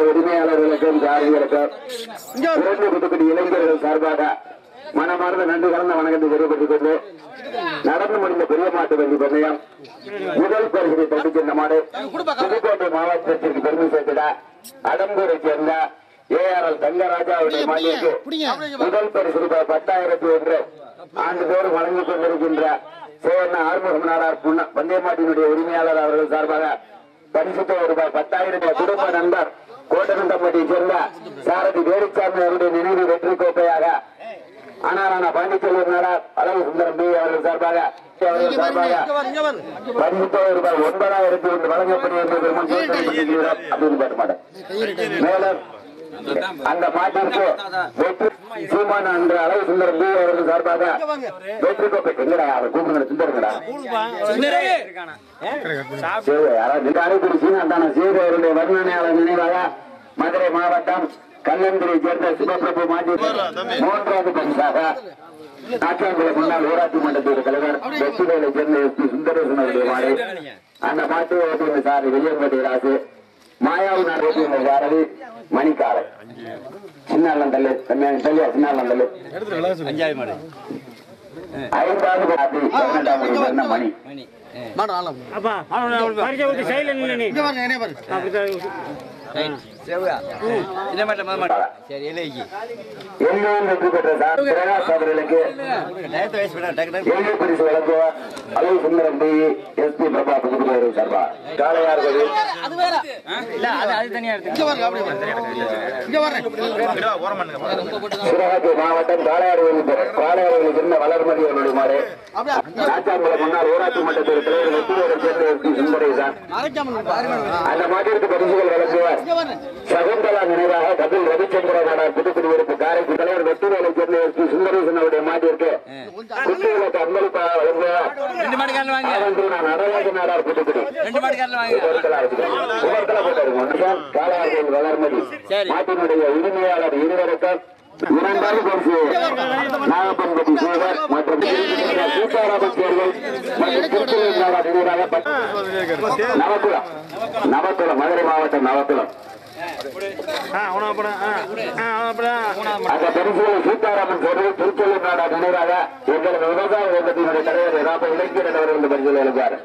உரிமையாளர்களுக்கும் இளைஞர்கள் சார்பாக மனமார்ந்த நன்றி கலந்த வணக்கத்தை தெரிவித்துக் கொண்டு நடந்து முடிந்த பெரிய மாட்டு வண்டி பந்தயம் முதல் பரிசை தட்டி சென்ற மாடு புதுக்கோட்டை மாவட்டத்திற்கு பெருமை சேர்த்திட அடம்பூரை சேர்ந்த ARL தங்கராஜா அவருடைய மாநிலக்கு முதல் பரிசு ரூபாய் 10,001 ஆண்டுதோறும் வழங்கிக் கொண்டிருக்கின்ற சேவண்ண ஆறுமுகம் நாடார் பந்தயமாட்டினுடைய உரிமையாளர் அவர்கள் சார்பாக பரிசு ரூபாய் 10,000 குடும்ப நண்பர் கோட்டனந்தம்பட்டியை சேர்ந்த சாரதி வேலுச்சாமி அவருடைய நினைவு வெற்றி கோப்பையாக ஆனாரான பாண்டிச்செல்வன் நாடார் அழகு சுந்தரம் அவர்கள் சார்பாக பரிசு ரூபாய் 9,000 வழங்கப்படுகிறது. மேலும் அந்த மாட்டிற்கு சீமான என்ற அழகு சுந்தரம் அவர்கள் சார்பாக வெற்றி கோப்பை எங்கடா அவர் கூப்பிடுங்க சுந்தரங்கடா சீரு அவருடைய வர்ணனையாளர் நினைவாக மதுரை மாவட்டம் கல்லந்திரியை சேர்ந்த சிவபிரபு மாஜி 3வது பரிசாக நாட்டாங்குளம் முன்னாள் ஊராட்சி மன்றத்தின் தலைவர் வெற்றிவேலை சேர்ந்த SP சுந்தரேசன் அவருடைய மாடு அந்த மாட்டு ஓட்டுநர் சாரி வெளியங்கோட்டை ராசு மாயாவு நாடு ஓட்டுநர் சாரதி மணிக்காலை சின்னாலந்தல்லு தள்ளியா சின்னாலந்தல்லு 5வது 12வது மணி அப்பா பரிசை ஊற்றி சைடில் நின்று நீ வெற்றி பெற்ற பிரகாஷ் அவர்களுக்கு பரிசு வழங்குவார் அலை சுந்தரம் டி எஸ்பி பிரபா புதுக்குடி சார்பா காளையார் கோவில் சிவகங்கை மாவட்டம் காளையார்களுக்கு என்ன வளர்மதி அவருடைய மாறு நாச்சாங்குளம் முன்னாள் ஊராட்சி மன்றத்தில் தலைவர் வெற்றிவேலை சேர்ந்த எஸ்பி சுந்தரேசன் அந்த மாட்டிற்கு பரிசுகள் வழங்குவார் சகுந்தலா நினைவாக கபில் ரவிச்சந்திர நாடார் புதுக்குடி உறுப்பு காரைக்கு தலைவர் வெற்றிவேலை சேர்ந்த எஸ்பி சுந்தரேசன் அவருடைய மாட்டிற்கு குட்டிகளுக்கு அன்பளிப்பாக வழங்குவார் நடராஜ நாடார் புதுக்குடி காளையார்கள் வளர்மதி மாட்டினுடைய உரிமையாளர் இருவருக்கும் இரண்டாவது பரிசு நாகப்பன்பட்டி சேவர் மற்றும் சீதாராமன் தேர்தல் மற்றும் நவக்குளம் மதுரை மாவட்டம் நவக்குளம் அந்த பரிசுகளை சீதாராமன் தேர்தல் திருச்செல்லூர் நாடா நினைவாக எங்களது விவசாய இயக்கத்தினுடைய தலைவர் ராப இலக்கியன் அவர்கள் இந்த பரிசுகளை எழுப்பார்